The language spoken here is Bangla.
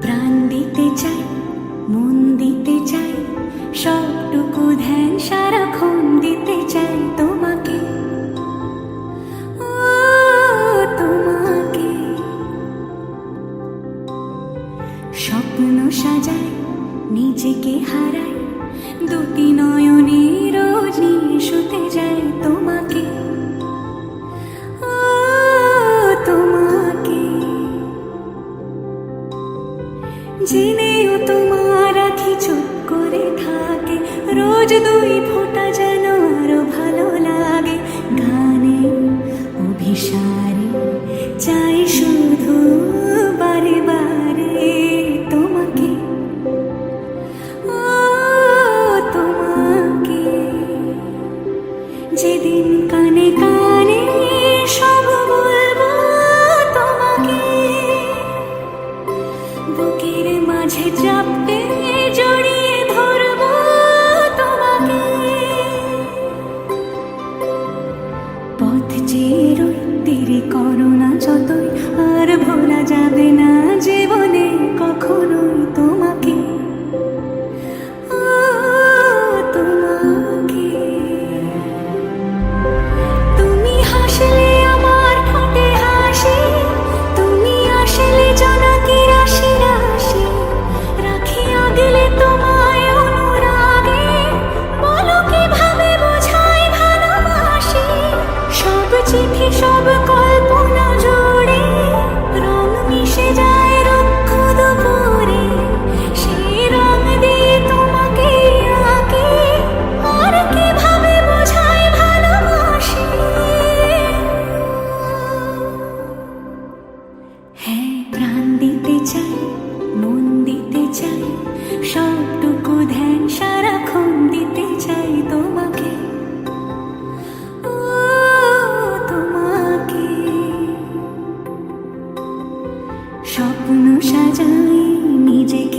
প্রাণ দিতে চাই, মন দিতে চাই, সবটুকু ধ্যান সারাক্ষণ দিতে চাই তোমাকে, ও তোমাকে। স্বপ্ন সাজাই, নিজেকে হারাই, দুটি নয়নে রোজ নিয়ে শুতে যাই তোমাকে, ও তোমাকে। জেনেও তোমার আখি চুপ করে থাকে, রোজ দুই ফোঁটা যেন আরো ভালো লাগে। গানে অভিসারে চাই শুধু বারে বারে তোমাকে, ও তোমাকে। যেদিন কানে কানে সব বলবো তোমাকে, বুকের মাঝে চাপতে জড়িয়ে ধরবো তোমাকে। পথ চেয়ে রই, দেরি করো না যতই, আর ভোলা যাবে না জীবনে কখনোই তোমাকে, ও তোমাকে। তুমি হাসলে আমার ঠোঁটে হাসি, তুমি আসলে জোনাকি রাশি রাশি, রাখি আগলে তোমায় অনুরাগে, বলো কিভাবে বোঝাই ভালোবাসি। সব চিঠি সব কল্পনা জুড়ে রং মিশে যায় রুক্ষ দুপুরে, সেই রং দিয়ে তোমাকে আঁকি, আর কিভাবে বোঝাই ভালোবাসি। হ্যাঁ, প্রাণ দিতে চাই, মন দিতে চাই, সবটুকু ধ্যান সারাক্ষণ দিতে চাই তোমাকে, ও তোমাকে। স্বপ্ন সাজাই, নিজেকে